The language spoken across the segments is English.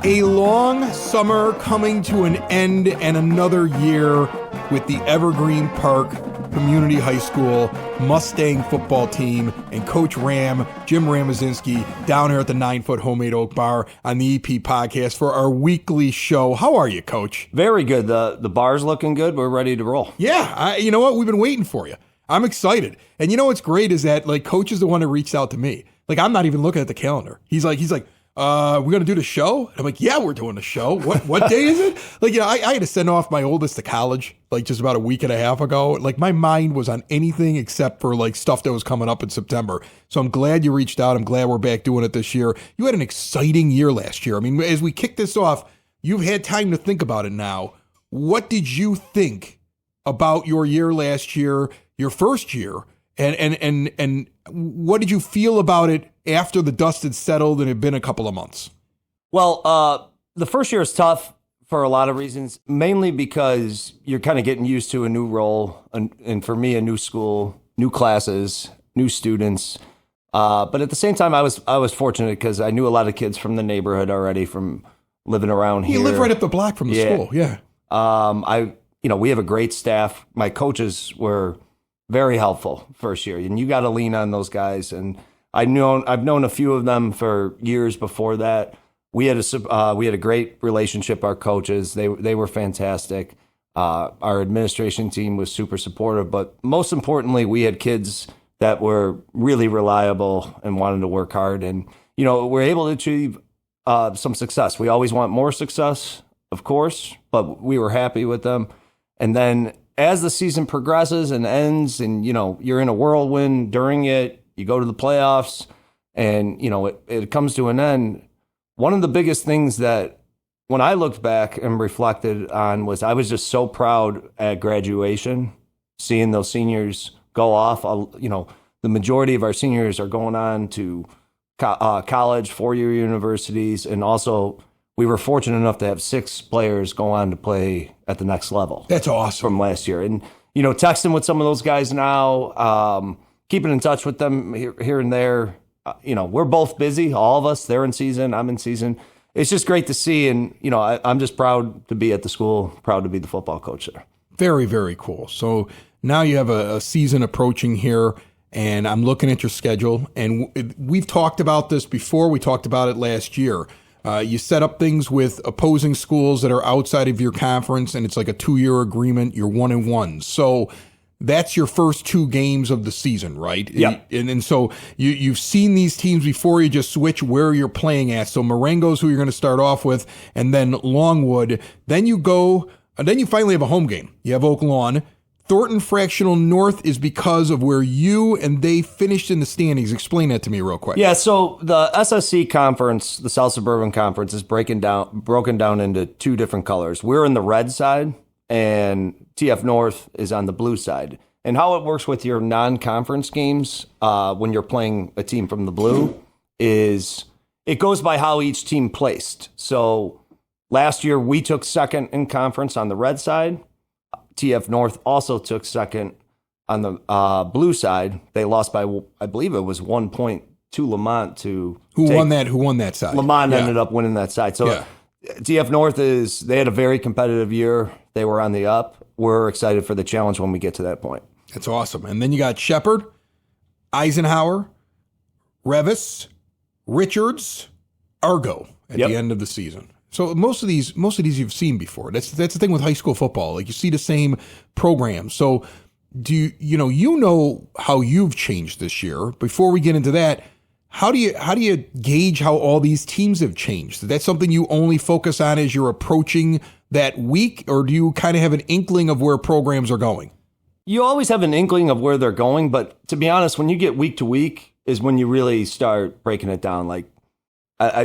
A long summer coming to an end and another year with the Evergreen Park Community High School Mustang football team and Coach Jim Ramazinski, down here at the 9-Foot Homemade Oak Bar on the EP podcast for our weekly show. How are you, Coach? Very good. The bar's looking good. We're ready to roll. Yeah, you know what? We've been waiting for you. I'm excited. And you know what's great is that, like, Coach is the one that reached out to me. Like, I'm not even looking at the calendar. He's like, we're going to do the show? And I'm like, yeah, we're doing the show. What day is it? Like, you know, I had to send off my oldest to college, like, just about a week and a half ago. Like, my mind was on anything except for, like, stuff that was coming up in September. So I'm glad you reached out. I'm glad we're back doing it this year. You had an exciting year last year. I mean, as we kick this off, you've had time to think about it now. What did you think about your year last year, your first year? And what did you feel about it after the dust had settled and it had been a couple of months? Well, the first year is tough for a lot of reasons, mainly because you're kind of getting used to a new role, and for me, a new school, new classes, new students. But at the same time, I was fortunate because I knew a lot of kids from the neighborhood already from living around here. You live right up the block from the school, yeah. We have a great staff. My coaches were very helpful first year, and you got to lean on those guys. And I've known a few of them for years before that. We had a great relationship. Our coaches, they were fantastic. Our administration team was super supportive, but most importantly, we had kids that were really reliable and wanted to work hard. And we're able to achieve some success. We always want more success, of course, but we were happy with them. And then as the season progresses and ends, and you're in a whirlwind during it, you go to the playoffs, and it comes to an end. One of the biggest things that when I looked back and reflected on was I was just so proud at graduation, seeing those seniors go off. The majority of our seniors are going on to college, 4-year universities, and also we were fortunate enough to have 6 players go on to play at the next level. That's awesome. From last year. And, texting with some of those guys now, keeping in touch with them here and there. We're both busy, all of us. They're in season, I'm in season. It's just great to see. And, I'm just proud to be at the school, proud to be the football coach there. Very, very cool. So now you have a season approaching here, and I'm looking at your schedule. And we've talked about this before. We talked about it last year. You set up things with opposing schools that are outside of your conference, and it's like a 2-year agreement. You're 1-1. So that's your first 2 games of the season, right? Yeah. And so you've seen these teams before. You just switch where you're playing at. So Marengo's who you're going to start off with, and then Longwood. Then you finally have a home game. You have Oak Lawn. Thornton Fractional North is because of where you and they finished in the standings. Explain that to me real quick. Yeah, so the SSC conference, the South Suburban Conference, is broken down into 2 different colors. We're in the red side, and TF North is on the blue side. And how it works with your non-conference games when you're playing a team from the blue is it goes by how each team placed. So last year we took second in conference on the red side. TF North also took second on the blue side. They lost by, I believe it was 1 point to Lamont. Who won that side? Lamont ended up winning that side. So TF North they had a very competitive year. They were on the up. We're excited for the challenge when we get to that point. That's awesome. And then you got Shepherd, Eisenhower, Revis, Richards, Argo at the end of the season. So most of these you've seen before. That's the thing with high school football. Like, you see the same programs. So do you know how you've changed this year? Before we get into that, how do you gauge how all these teams have changed? Is that something you only focus on as you're approaching that week, or do you kind of have an inkling of where programs are going? You always have an inkling of where they're going, but to be honest, when you get week to week is when you really start breaking it down. Like,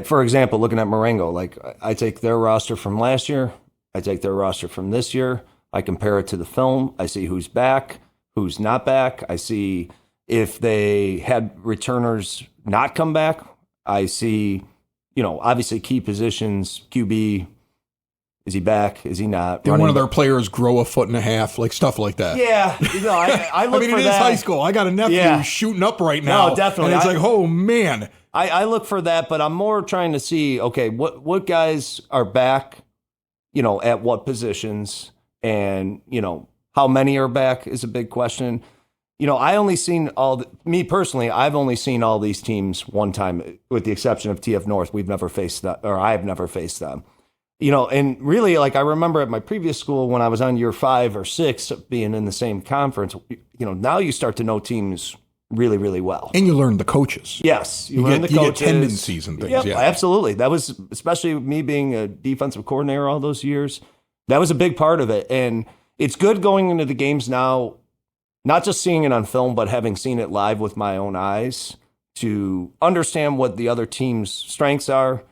for example, looking at Marengo, like, I take their roster from last year, I take their roster from this year, I compare it to the film, I see who's back, who's not back, I see if they had returners not come back, I see, obviously key positions, QB, Is he back? Is he not? Did one of their players grow a foot and a half? Like stuff like that. Yeah. I look I mean, for it is high school. I got a nephew who's shooting up right now. No, definitely. And it's like, oh, man. I look for that, but I'm more trying to see, okay, what guys are back, at what positions, and, how many are back is a big question. I only seen me personally, I've only seen all these teams one time, with the exception of TF North. We've never faced that, or I've never faced them. And really, like I remember at my previous school when I was on year 5 or 6 being in the same conference, now you start to know teams really, really well. And you learn the coaches. Yes. You learn the coaches. You get tendencies and things. Yep, yeah, absolutely. That was, especially me being a defensive coordinator all those years, that was a big part of it. And it's good going into the games now, not just seeing it on film, but having seen it live with my own eyes to understand what the other team's strengths are,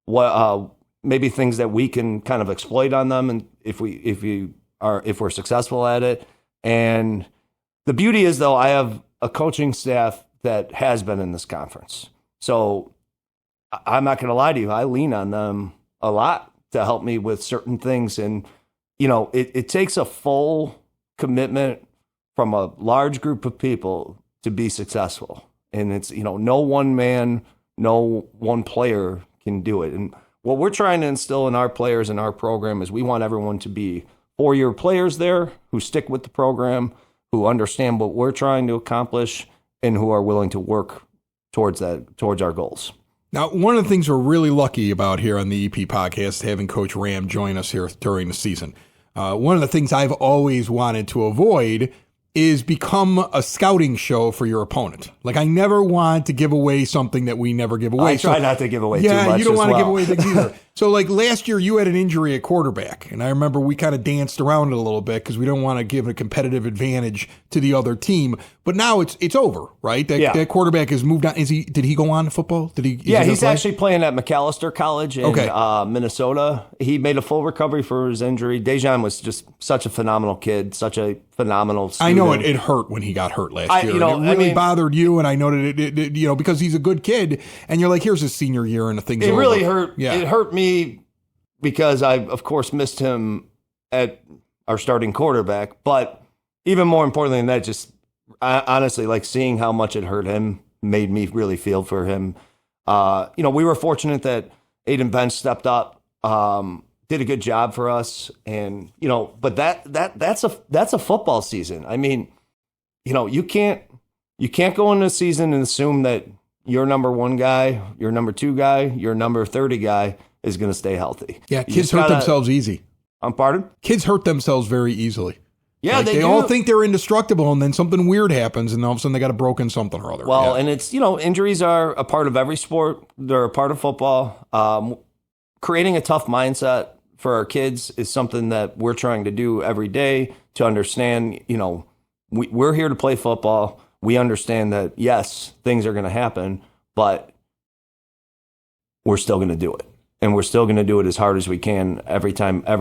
what maybe things that we can kind of exploit on them, and if we're successful at it. And the beauty is, though, I have a coaching staff that has been in this conference. So I'm not going to lie to you. I lean on them a lot to help me with certain things. And, it takes a full commitment from a large group of people to be successful. And it's, no one man, no one player can do it. And what we're trying to instill in our players in our program is we want everyone to be 4-year players there who stick with the program, who understand what we're trying to accomplish, and who are willing to work towards our goals. Now, one of the things we're really lucky about here on the EP podcast, having Coach Ram join us here during the season. One of the things I've always wanted to avoid is become a scouting show for your opponent. Like, I never want to give away something that we never give away. I try not to give away too much. Yeah, you don't want to give away things things either. So, like, last year you had an injury at quarterback, and I remember we kind of danced around it a little bit because we don't want to give a competitive advantage to the other team. But now it's over, right? That quarterback has moved on. Did he go on to football? He's actually playing at McAllister College in Minnesota. He made a full recovery for his injury. Dejan was just such a phenomenal kid, such a phenomenal student. I know it hurt when he got hurt last year. It really bothered you, and I know that it because he's a good kid, and you're like, here's his senior year, and the thing's over. It really hurt. Yeah. It hurt me because I, of course, missed him at our starting quarterback. But even more importantly than that, just honestly, like seeing how much it hurt him made me really feel for him. We were fortunate that Aiden Bench stepped up, did a good job for us, and but that's a football season. I mean, you can't go into a season and assume that your number 1 guy, your number 2 guy, your number 30 guy is going to stay healthy. Yeah, kids hurt themselves easy. Pardon? Kids hurt themselves very easily. Yeah, they all think they're indestructible, and then something weird happens, and all of a sudden they got a broken something or other. Well, and it's, injuries are a part of every sport. They're a part of football. Creating a tough mindset for our kids is something that we're trying to do every day to understand, we're here to play football. We understand that, yes, things are going to happen, but we're still going to do it. And we're still going to do it as hard as we can every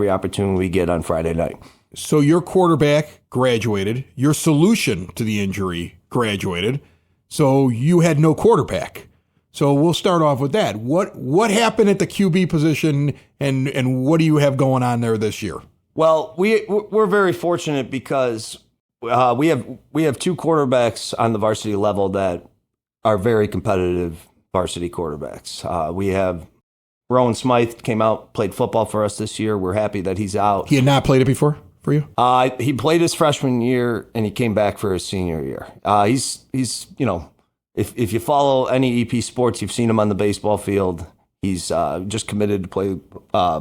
opportunity we get on Friday night. So your quarterback graduated. Your solution to the injury graduated. So you had no quarterback. So we'll start off with that. What happened at the QB position, and what do you have going on there this year? Well, we're very fortunate because we have 2 quarterbacks on the varsity level that are very competitive varsity quarterbacks. We have Rowan Smythe came out, played football for us this year. We're happy that he's out. He had not played it before for you? He played his freshman year, and he came back for his senior year. He's if you follow any EP sports, you've seen him on the baseball field. He's just committed to play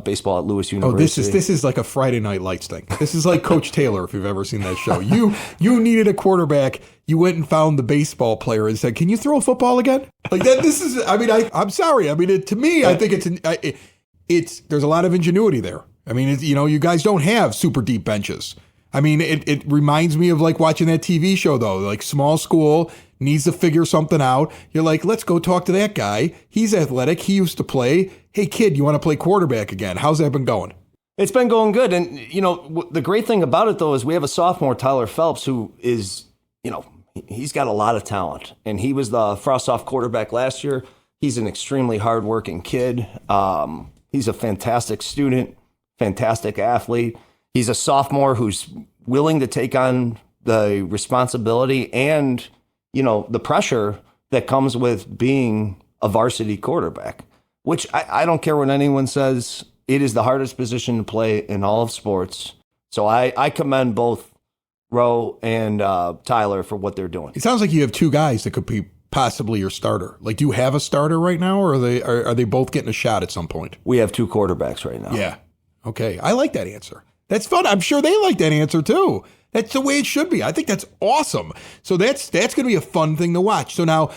baseball at Lewis University. Oh, this is like a Friday Night Lights thing. This is like Coach Taylor, if you've ever seen that show. You needed a quarterback. You went and found the baseball player and said, "Can you throw a football again?" Like that. This is. I mean, I'm sorry. I mean, to me, I think it's there's a lot of ingenuity there. I mean, you guys don't have super deep benches. I mean, it reminds me of like watching that TV show though, like small school. Needs to figure something out. You're like, let's go talk to that guy. He's athletic. He used to play. Hey, kid, you want to play quarterback again? How's that been going? It's been going good. And, the great thing about it, though, is we have a sophomore, Tyler Phelps, who is, he's got a lot of talent. And he was the Frost-Off quarterback last year. He's an extremely hardworking kid. He's a fantastic student. fantastic athlete. He's a sophomore who's willing to take on the responsibility and, the pressure that comes with being a varsity quarterback, which I don't care what anyone says. It is the hardest position to play in all of sports. So I commend both Roe and Tyler for what they're doing. It sounds like you have two guys that could be possibly your starter. Like, do you have a starter right now, or are they both getting a shot at some point? We have two quarterbacks right now. Yeah. Okay. I like that answer. That's fun. I'm sure they like that answer too. That's the way it should be. I think that's awesome. So that's going to be a fun thing to watch. So now,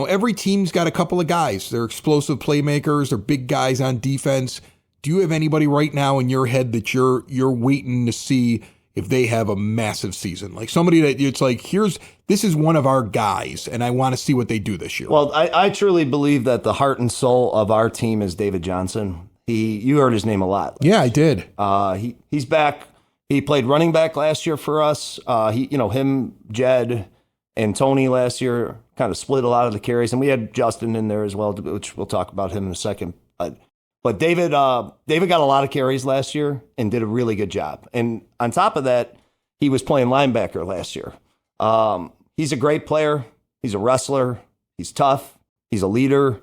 every team's got a couple of guys. They're explosive playmakers. They're big guys on defense. Do you have anybody right now in your head that you're waiting to see if they have a massive season? Like somebody that it's like, this is one of our guys, and I want to see what they do this year. Well, I truly believe that the heart and soul of our team is David Johnson. You heard his name a lot. Yeah, I did. He's back. He played running back last year for us. Him, Jed, and Tony last year kind of split a lot of the carries, and we had Justin in there as well, which we'll talk about him in a second. But David got a lot of carries last year and did a really good job. And on top of that, he was playing linebacker last year. He's a great player. He's a wrestler. He's tough. He's a leader.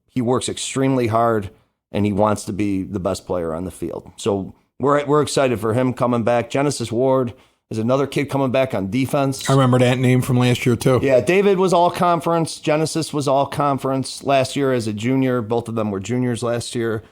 He works extremely hard, and he wants to be the best player on the field. So we're excited for him coming back. Genesis Ward is another kid coming back on defense. I remember that name from last year too. Yeah, David was all conference. Genesis was all conference last year as a junior. Both of them were juniors last year.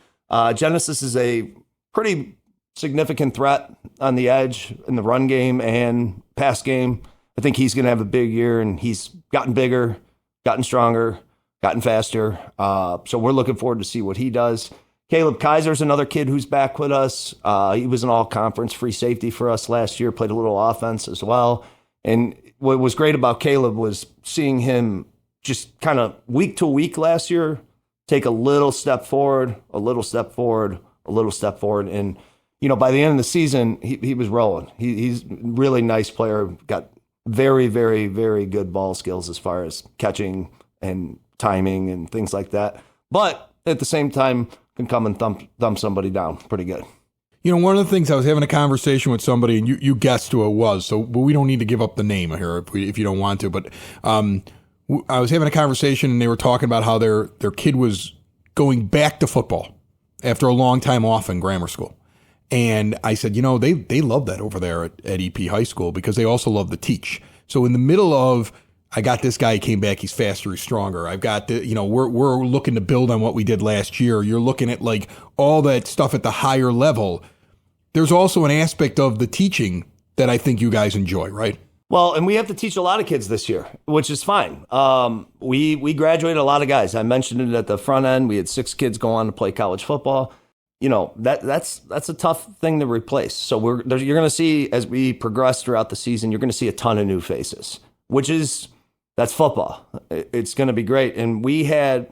Genesis is a pretty significant threat on the edge in the run game and pass game. I think he's going to have a big year, and he's gotten bigger, gotten stronger, gotten faster. So we're looking forward to see what he does. Caleb Kaiser's another kid who's back with us. He was an all-conference free safety for us last year, played a little offense as well. And what was great about Caleb was seeing him just kind of week to week last year take a little step forward, a little step forward, a little step forward. And, by the end of the season, he was rolling. He's a really nice player, got very, very, very good ball skills as far as catching and timing and things like that. But at the same time, can come and thump somebody down pretty good. One of the things, I was having a conversation with somebody, and you guessed who it was, but we don't need to give up the name here if you don't want to. But I was having a conversation, and they were talking about how their kid was going back to football after a long time off in grammar school. And I said, they love that over there at EP High School because they also love to teach. So in the middle of, I got this guy, he came back, he's faster, he's stronger. I've got we're looking to build on what we did last year. You're looking at like all that stuff at the higher level. There's also an aspect of the teaching that I think you guys enjoy, right? Well, and we have to teach a lot of kids this year, which is fine. We graduated a lot of guys. I mentioned it at the front end. We had 6 kids go on to play college football. That's a tough thing to replace. So you're going to see, as we progress throughout the season, you're going to see a ton of new faces, that's football. It's going to be great. And we had,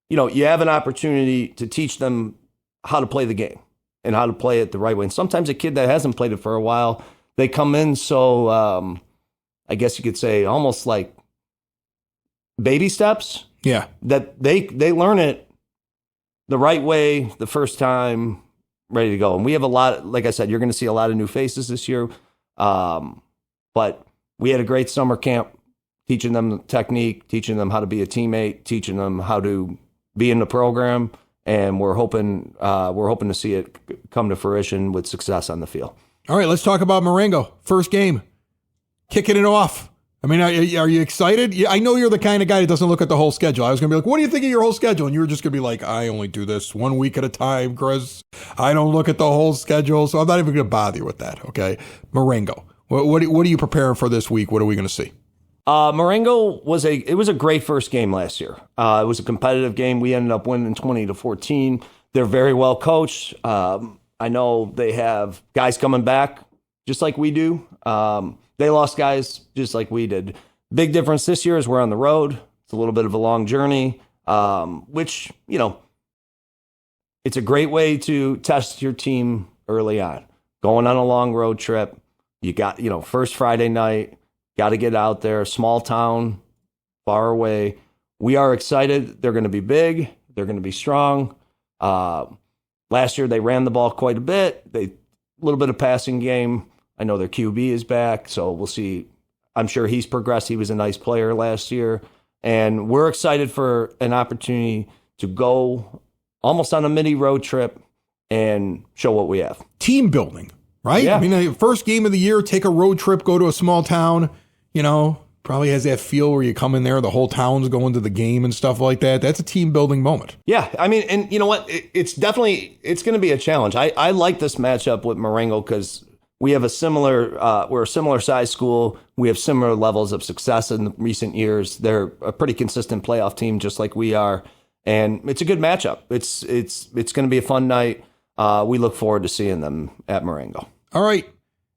you have an opportunity to teach them how to play the game and how to play it the right way. And sometimes a kid that hasn't played it for a while, they come in so, I guess you could say, almost like baby steps. Yeah. That they learn it the right way the first time, ready to go. And we have a lot, like I said, you're going to see a lot of new faces this year. But we had a great summer camp, teaching them the technique, teaching them how to be a teammate, teaching them how to be in the program, and we're hoping to see it come to fruition with success on the field. All right, let's talk about Marengo. First game, kicking it off. I mean, are you excited? I know you're the kind of guy that doesn't look at the whole schedule. I was going to be like, what do you think of your whole schedule? And you were just going to be like, I only do this 1 week at a time, Chris. I don't look at the whole schedule, so I'm not even going to bother you with that, okay? Marengo, what are you preparing for this week? What are we going to see? Marengo was a great first game last year. It was a competitive game. We ended up winning 20-14. They're very well coached. I know they have guys coming back just like we do. They lost guys just like we did. Big difference this year is we're on the road. It's a little bit of a long journey, which, it's a great way to test your team early on. Going on a long road trip, you got, first Friday night, got to get out there, small town, far away. We are excited. They're going to be big. They're going to be strong. last year they ran the ball quite a bit. A little bit of passing game. I know their QB is back, so we'll see. I'm sure he's progressed. He was a nice player last year. And we're excited for an opportunity to go almost on a mini road trip and show what we have. Team building, right? Yeah. I mean, the first game of the year, take a road trip, go to a small town, probably has that feel where you come in there, the whole town's going to the game and stuff like that. That's a team building moment. Yeah, I mean, and you know what? It's going to be a challenge. I like this matchup with Marengo because we have we're a similar size school. We have similar levels of success in recent years. They're a pretty consistent playoff team, just like we are. And it's a good matchup. It's going to be a fun night. We look forward to seeing them at Marengo. All right.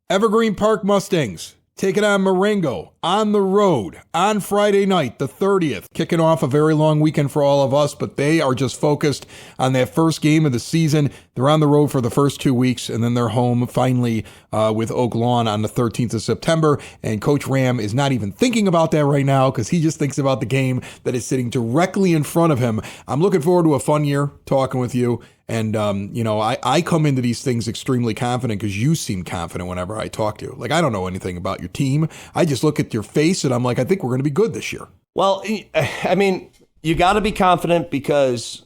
Evergreen Park Mustangs taking on Marengo on the road on Friday night, the 30th, kicking off a very long weekend for all of us, but they are just focused on that first game of the season. They're on the road for the first 2 weeks, and then they're home finally with Oak Lawn on the 13th of September. And Coach Ram is not even thinking about that right now because he just thinks about the game that is sitting directly in front of him. I'm looking forward to a fun year talking with you. And, I come into these things extremely confident because you seem confident whenever I talk to you. Like, I don't know anything about your team. I just look at your face and I'm like, I think we're going to be good this year. Well, I mean, you got to be confident because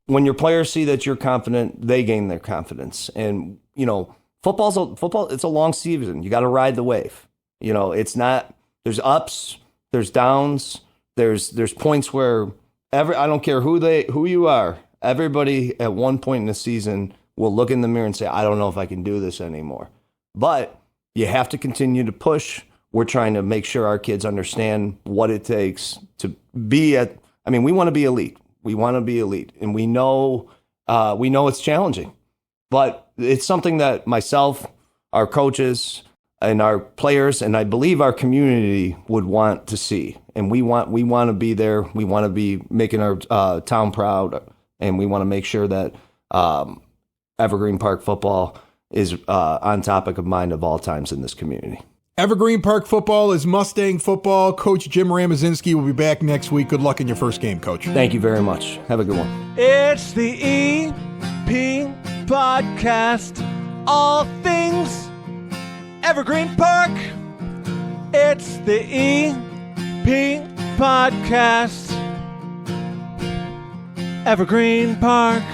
when your players see that you're confident, they gain their confidence. And, football, it's a long season. You got to ride the wave. It's not, there's ups, there's downs, there's points where I don't care who you are. Everybody at one point in the season will look in the mirror and say, I don't know if I can do this anymore. But you have to continue to push. We're trying to make sure our kids understand what it takes to be we want to be elite. We want to be elite. And we know it's challenging. But it's something that myself, our coaches, and our players, and I believe our community would want to see. And we want to be there. We want to be making our town proud. And we want to make sure that Evergreen Park football is on topic of mind of all times in this community. Evergreen Park football is Mustang football. Coach Jim Ramazinski will be back next week. Good luck in your first game, Coach. Thank you very much. Have a good one. It's the EP Podcast. All things Evergreen Park. It's the EP Podcast. Evergreen Park.